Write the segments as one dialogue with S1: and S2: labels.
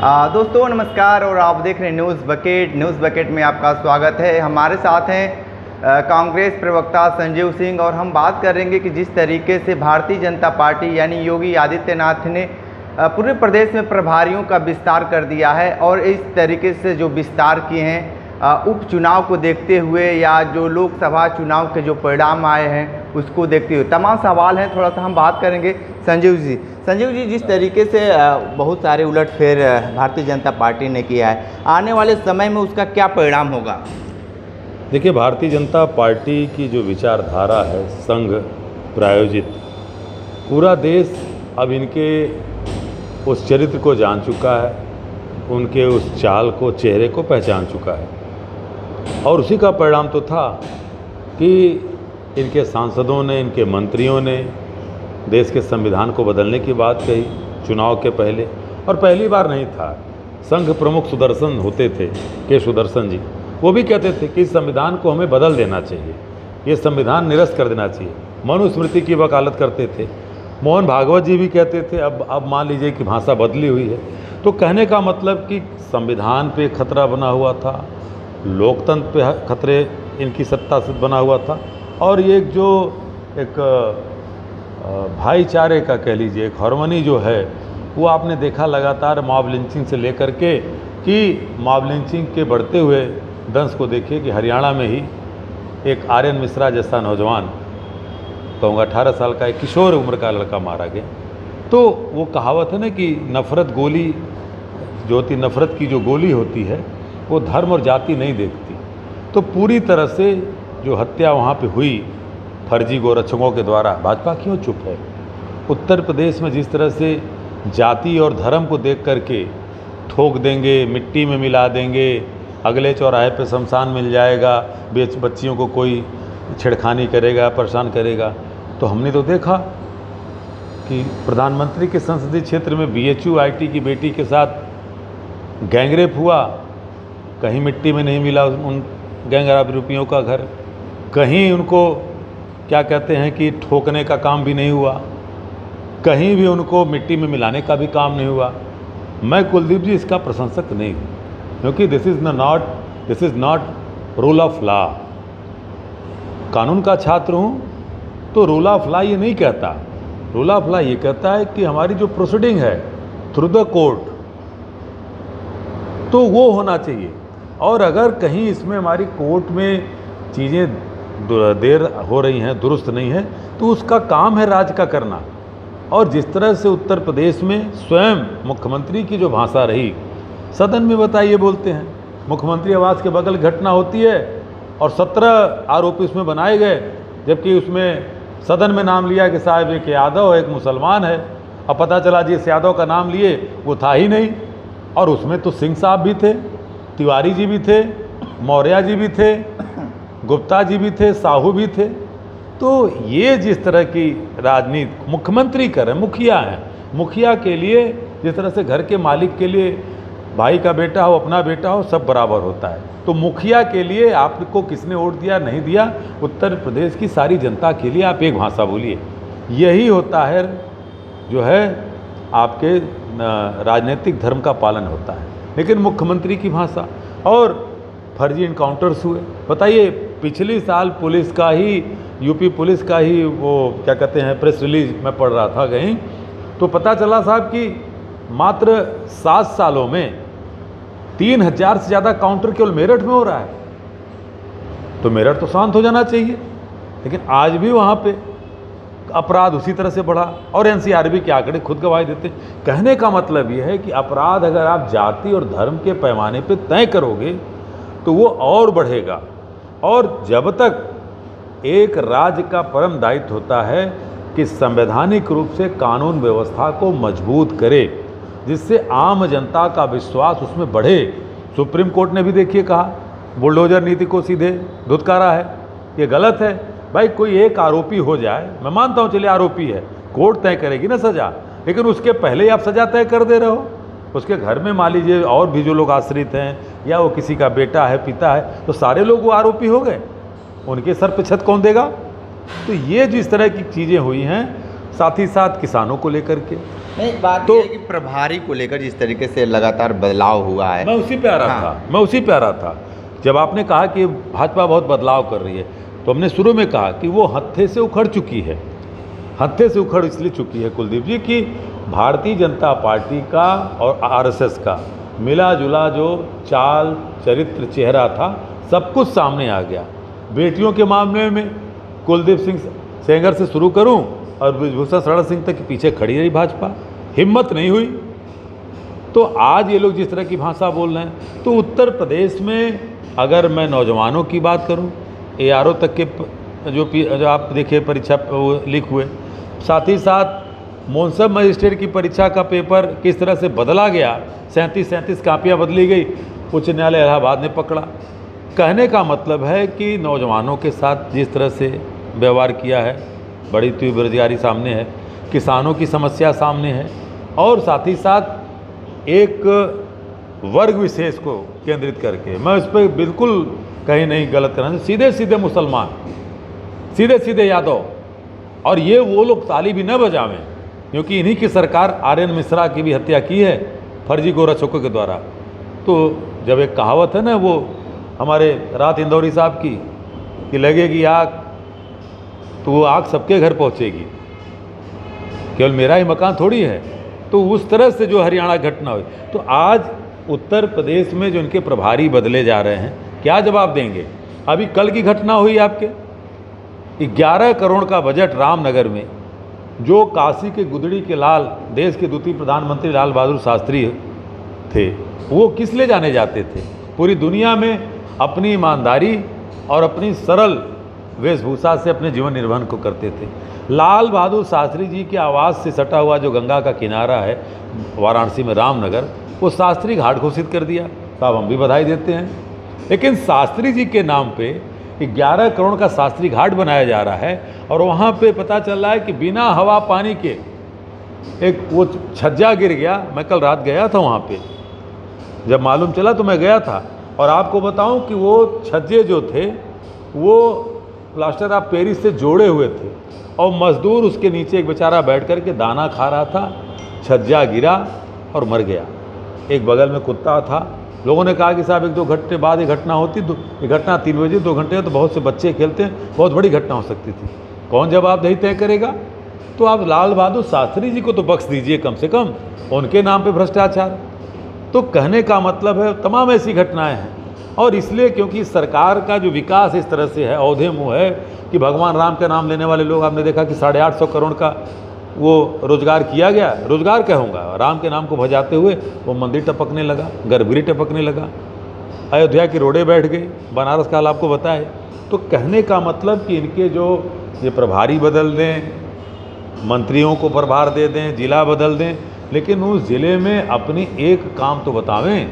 S1: दोस्तों नमस्कार और आप देख रहे हैं न्यूज़ बकेट में आपका स्वागत है। हमारे साथ हैं कांग्रेस प्रवक्ता संजीव सिंह और हम बात करेंगे कि जिस तरीके से भारतीय जनता पार्टी यानी योगी आदित्यनाथ ने पूरे प्रदेश में प्रभारियों का विस्तार कर दिया है और इस तरीके से जो विस्तार किए हैं उपचुनाव को देखते हुए या जो लोकसभा चुनाव के जो परिणाम आए हैं उसको देखते हुए तमाम सवाल हैं। थोड़ा सा हम बात करेंगे संजीव जी, जिस तरीके से बहुत सारे उलटफेर भारतीय जनता पार्टी ने किया है, आने वाले समय में उसका क्या परिणाम होगा?
S2: देखिए, भारतीय जनता पार्टी की जो विचारधारा है संघ प्रायोजित, पूरा देश अब इनके उस चरित्र को जान चुका है, उनके उस चाल को, चेहरे को पहचान चुका है। और उसी का परिणाम तो था कि इनके सांसदों ने, इनके मंत्रियों ने देश के संविधान को बदलने की बात कही चुनाव के पहले। और पहली बार नहीं था, संघ प्रमुख सुदर्शन होते थे, के सुदर्शन जी, वो भी कहते थे कि इस संविधान को हमें बदल देना चाहिए, ये संविधान निरस्त कर देना चाहिए, मनुस्मृति की वकालत करते थे। मोहन भागवत जी भी कहते थे। अब मान लीजिए कि भाषा बदली हुई है, तो कहने का मतलब कि संविधान पे खतरा बना हुआ था, लोकतंत्र पे खतरे इनकी सत्ता से बना हुआ था, और ये जो एक भाईचारे का कह लीजिए एक हार्मनी जो है वो आपने देखा लगातार मॉब लिंचिंग से लेकर के कि मॉब लिंचिंग के बढ़ते हुए दंश को देखिए कि हरियाणा में ही एक आर्यन मिश्रा जैसा नौजवान, कहूँगा 18 साल का एक किशोर उम्र का लड़का मारा गया। तो वो कहावत है ना कि नफ़रत गोली जो होती, नफ़रत की जो गोली होती है वो धर्म और जाति नहीं देखती। तो पूरी तरह से जो हत्या वहाँ पे हुई फर्जी गोरक्षकों के द्वारा, भाजपा क्यों चुप है? उत्तर प्रदेश में जिस तरह से जाति और धर्म को देख करके ठोक देंगे, मिट्टी में मिला देंगे, अगले चौराहे पे शमशान मिल जाएगा, बच्चियों को कोई छेड़खानी करेगा, परेशान करेगा। तो हमने तो देखा कि प्रधानमंत्री के संसदीय क्षेत्र में BHU IT की बेटी के साथ गैंगरेप हुआ, कहीं मिट्टी में नहीं मिला उन गैंग आरोपियों का घर, कहीं उनको क्या कहते हैं कि ठोकने का काम भी नहीं हुआ, कहीं भी उनको मिट्टी में मिलाने का भी काम नहीं हुआ। मैं कुलदीप जी इसका प्रशंसक नहीं हूँ, क्योंकि this is not rule of law. कानून का छात्र हूँ तो रूल ऑफ लॉ ये नहीं कहता। रूल ऑफ लॉ ये कहता है कि हमारी जो प्रोसीडिंग है थ्रू द कोर्ट, तो वो होना चाहिए। और अगर कहीं इसमें हमारी कोर्ट में चीज़ें देर हो रही हैं, दुरुस्त नहीं है, तो उसका काम है राज्य का करना। और जिस तरह से उत्तर प्रदेश में स्वयं मुख्यमंत्री की जो भाषा रही, सदन में बताइए बोलते हैं, मुख्यमंत्री आवास के बगल घटना होती है और 17 आरोपी उसमें बनाए गए, जबकि उसमें सदन में नाम लिया कि साहब एक यादव, एक मुसलमान है। अब पता चला जिस यादव का नाम लिए वो था ही नहीं, और उसमें तो सिंह साहब भी थे, तिवारी जी भी थे, मौर्य जी भी थे, गुप्ता जी भी थे, साहू भी थे। तो ये जिस तरह की राजनीति मुख्यमंत्री कर रहे हैं, मुखिया हैं, मुखिया के लिए जिस तरह से घर के मालिक के लिए भाई का बेटा हो, अपना बेटा हो, सब बराबर होता है, तो मुखिया के लिए आपको किसने वोट दिया नहीं दिया, उत्तर प्रदेश की सारी जनता के लिए आप एक भाषा बोलिए। यही होता है जो है आपके राजनीतिक धर्म का पालन होता है। लेकिन मुख्यमंत्री की भाषा और फर्जी इनकाउंटर्स हुए। बताइए, पिछले साल पुलिस का ही, यूपी पुलिस का ही वो क्या कहते हैं प्रेस रिलीज मैं पढ़ रहा था कहीं, तो पता चला साहब कि मात्र 7 सालों में 3000 से ज़्यादा काउंटर केवल मेरठ में हो रहा है। तो मेरठ तो शांत हो जाना चाहिए, लेकिन आज भी वहाँ पे अपराध उसी तरह से बढ़ा। और NCRB के आंकड़े खुद गवाही देते। कहने का मतलब ये है कि अपराध अगर आप जाति और धर्म के पैमाने पे तय करोगे तो वो और बढ़ेगा। और जब तक एक राज्य का परम दायित्व होता है कि संवैधानिक रूप से कानून व्यवस्था को मजबूत करे, जिससे आम जनता का विश्वास उसमें बढ़े। सुप्रीम कोर्ट ने भी देखिए कहा, बुलडोजर नीति को सीधे धुतकारा है, ये गलत है। भाई कोई एक आरोपी हो जाए, मैं मानता हूँ चलिए आरोपी है, कोर्ट तय करेगी ना सज़ा, लेकिन उसके पहले ही आप सज़ा तय कर दे रहे हो। उसके घर में मान लीजिए और भी जो लोग आश्रित हैं, या वो किसी का बेटा है, पिता है, तो सारे लोग वो आरोपी हो गए, उनके सर पे छत कौन देगा? तो ये जिस तरह की चीज़ें हुई हैं साथ ही साथ किसानों को लेकर के।
S1: नहीं, बात
S2: तो
S1: ये है कि प्रभारी को लेकर जिस तरीके से लगातार बदलाव हुआ है,
S2: मैं उसी पे आ रहा था, मैं उसी पे आ रहा था। जब आपने कहा कि भाजपा बहुत बदलाव कर रही है, तो हमने शुरू में कहा कि वो हत्थे से उखड़ चुकी है। हत्थे से उखड़ इसलिए चुकी है कुलदीप जी कि भारतीय जनता पार्टी का और आरएसएस का मिला जुला जो चाल चरित्र चेहरा था, सब कुछ सामने आ गया। बेटियों के मामले में कुलदीप सिंह सेंगर से शुरू करूं और ब्रजभूषण शरण सिंह तक के पीछे खड़ी रही भाजपा, हिम्मत नहीं हुई। तो आज ये लोग जिस तरह की भाषा बोल रहे हैं, तो उत्तर प्रदेश में अगर मैं नौजवानों की बात करूं, ARO तक के जो आप देखिए परीक्षा लीक हुए, साथ ही साथ मुंसब मजिस्ट्रेट की परीक्षा का पेपर किस तरह से बदला गया, 37 कापियाँ बदली गई, उच्च न्यायालय इलाहाबाद ने पकड़ा। कहने का मतलब है कि नौजवानों के साथ जिस तरह से व्यवहार किया है, बड़ी तीव्र बेरोजगारी सामने है, किसानों की समस्या सामने है, और साथ ही साथ एक वर्ग विशेष को केंद्रित करके, मैं उस पर बिल्कुल कहीं नहीं गलत करना, सीधे सीधे मुसलमान, सीधे सीधे यादव, और ये वो लोग ताली भी न बजावें, क्योंकि इन्हीं की सरकार आर्यन मिश्रा की भी हत्या की है फर्जी गोरक्षकों के द्वारा। तो जब एक कहावत है ना वो हमारे रात इंदौरी साहब की कि लगेगी आग तो वो आग सबके घर पहुंचेगी, केवल मेरा ही मकान थोड़ी है। तो उस तरह से जो हरियाणा घटना हुई, तो आज उत्तर प्रदेश में जो इनके प्रभारी बदले जा रहे हैं, क्या जवाब देंगे? अभी कल की घटना हुई आपके 11 करोड़ का बजट रामनगर में, जो काशी के गुदड़ी के लाल, देश के द्वितीय प्रधानमंत्री लाल बहादुर शास्त्री थे, वो किस लिए जाने जाते थे? पूरी दुनिया में अपनी ईमानदारी और अपनी सरल वेशभूषा से अपने जीवन निर्वहन को करते थे। लाल बहादुर शास्त्री जी के आवास से सटा हुआ जो गंगा का किनारा है वाराणसी में रामनगर, वो शास्त्री घाट घोषित कर दिया। साहब हम भी बधाई देते हैं, लेकिन शास्त्री जी के नाम पे 11 करोड़ का शास्त्री घाट बनाया जा रहा है, और वहाँ पे पता चल रहा है कि बिना हवा पानी के एक वो छज्जा गिर गया। मैं कल रात गया था वहाँ पे, जब मालूम चला तो मैं गया था, और आपको बताऊं कि वो छज्जे जो थे वो प्लास्टर ऑफ पेरिस से जोड़े हुए थे, और मजदूर उसके नीचे एक बेचारा बैठ कर के दाना खा रहा था, छज्जा गिरा और मर गया। एक बगल में कुत्ता था। लोगों ने कहा कि साहब 1-2 घंटे बाद ये घटना होती, ये घटना 3 बजे, 2 घंटे तो बहुत से बच्चे खेलते हैं, बहुत बड़ी घटना हो सकती थी। कौन जवाबदेही तय करेगा? तो आप लाल बहादुर शास्त्री जी को तो बख्श दीजिए, कम से कम उनके नाम पे भ्रष्टाचार। तो कहने का मतलब है तमाम ऐसी घटनाएं हैं, और इसलिए क्योंकि सरकार का जो विकास इस तरह से है, औधे मुँह है कि भगवान राम का नाम लेने वाले लोग, आपने देखा कि 850 करोड़ का वो रोजगार किया गया। रोजगार कहूँगा, राम के नाम को भजाते हुए वो मंदिर टपकने लगा, गर्भगृह टपकने लगा, अयोध्या की रोडें बैठ गई, बनारस का हाल आपको बताए। तो कहने का मतलब कि इनके जो ये प्रभारी बदल दें, मंत्रियों को प्रभार दे दें, जिला बदल दें, लेकिन उस ज़िले में अपनी एक काम तो बतावें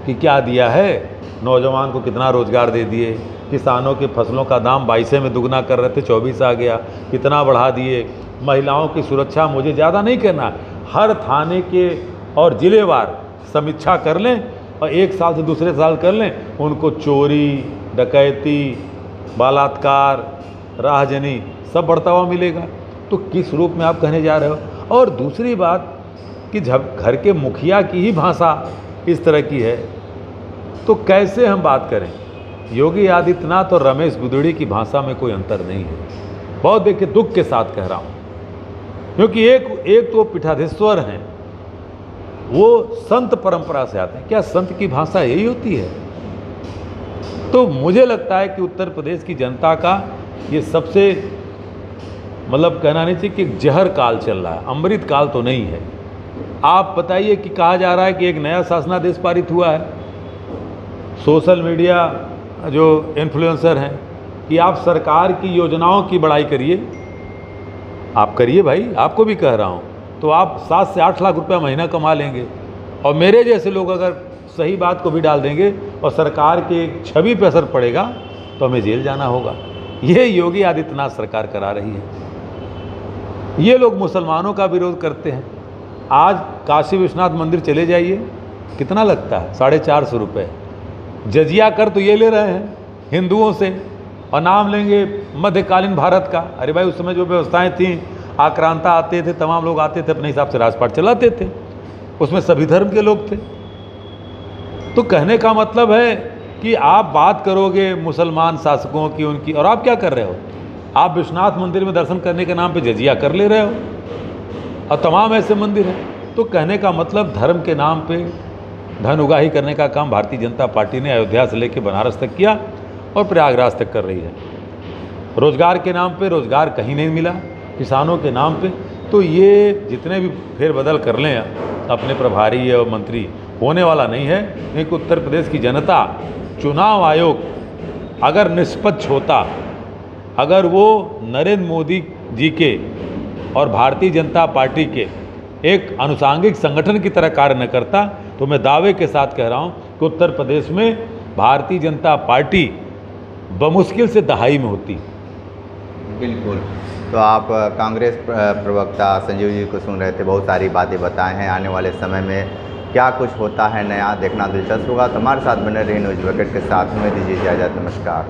S2: कि क्या दिया है, नौजवान को कितना रोज़गार दे दिए, किसानों के फसलों का दाम 22 में दुगना कर रहे थे 24 आ गया, कितना बढ़ा दिए, महिलाओं की सुरक्षा, मुझे ज़्यादा नहीं कहना, हर थाने के और ज़िलेवार समीक्षा कर लें और एक साल से दूसरे साल कर लें, उनको चोरी, डकैती, बलात्कार, राहजनी सब बढ़ता हुआ मिलेगा। तो किस रूप में आप कहने जा रहे हो? और दूसरी बात कि जब घर के मुखिया की ही भाषा इस तरह की है, तो कैसे हम बात करें? योगी आदित्यनाथ और रमेश गुदड़ी की भाषा में कोई अंतर नहीं है। बहुत देखिए दुख के साथ कह रहा हूँ, क्योंकि एक तो पीठाधीश्वर हैं, वो संत परंपरा से आते हैं। क्या संत की भाषा यही होती है? तो मुझे लगता है कि उत्तर प्रदेश की जनता का ये सबसे मतलब कहना नहीं चाहिए कि एक जहर काल चल रहा है, अमृत काल तो नहीं है। आप बताइए कि कहा जा रहा है कि एक नया शासनादेश पारित हुआ है, सोशल मीडिया जो इन्फ्लुएंसर हैं कि आप सरकार की योजनाओं की बड़ाई करिए। आप करिए भाई, आपको भी कह रहा हूँ, तो आप 7 से 8 लाख रुपया महीना कमा लेंगे, और मेरे जैसे लोग अगर सही बात को भी डाल देंगे और सरकार के छवि पर असर पड़ेगा तो हमें जेल जाना होगा। ये योगी आदित्यनाथ सरकार करा रही है। ये लोग मुसलमानों का विरोध करते हैं। आज काशी विश्वनाथ मंदिर चले जाइए, कितना लगता है? 450 रुपये। जजिया कर तो ये ले रहे हैं हिंदुओं से, और नाम लेंगे मध्यकालीन भारत का। अरे भाई, उस समय जो व्यवस्थाएं थीं आक्रांता आते थे, तमाम लोग आते थे, अपने हिसाब से राजपाट चलाते थे, उसमें सभी धर्म के लोग थे। तो कहने का मतलब है कि आप बात करोगे मुसलमान शासकों की, उनकी, और आप क्या कर रहे हो? आप विश्वनाथ मंदिर में दर्शन करने के नाम पे जजिया कर ले रहे हो, और तमाम ऐसे मंदिर हैं। तो कहने का मतलब धर्म के नाम पे धन उगाही करने का काम भारतीय जनता पार्टी ने अयोध्या से लेकर बनारस तक किया और प्रयागराज तक कर रही है। रोजगार के नाम पे रोजगार कहीं नहीं मिला, किसानों के नाम पे। तो ये जितने भी फेरबदल कर लें अपने प्रभारी और मंत्री, होने वाला नहीं है। क्योंकि उत्तर प्रदेश की जनता, चुनाव आयोग अगर निष्पक्ष होता, अगर वो नरेंद्र मोदी जी के और भारतीय जनता पार्टी के एक अनुसांगिक संगठन की तरह कार्य न करता, तो मैं दावे के साथ कह रहा हूं कि उत्तर प्रदेश में भारतीय जनता पार्टी बमुश्किल से दहाई में होती।
S1: बिल्कुल। तो आप कांग्रेस प्रवक्ता संजीव जी को सुन रहे थे, बहुत सारी बातें बताए हैं। आने वाले समय में क्या कुछ होता है नया, देखना दिलचस्प होगा। तो हमारे साथ बने रहिए न्यूज़ बकेट के साथ। हमें दीजिए इजाजत, नमस्कार।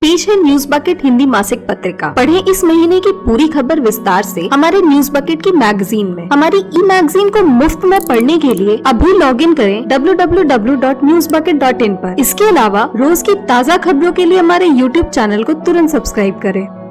S3: पेश है न्यूज बकेट हिंदी मासिक पत्रिका। पढ़ें इस महीने की पूरी खबर विस्तार से हमारे न्यूज बकेट की मैगजीन में। हमारी ई मैगजीन को मुफ्त में पढ़ने के लिए अभी लॉगिन करें www.newsbucket.in पर। इसके अलावा रोज की ताज़ा खबरों के लिए हमारे YouTube चैनल को तुरंत सब्सक्राइब करें।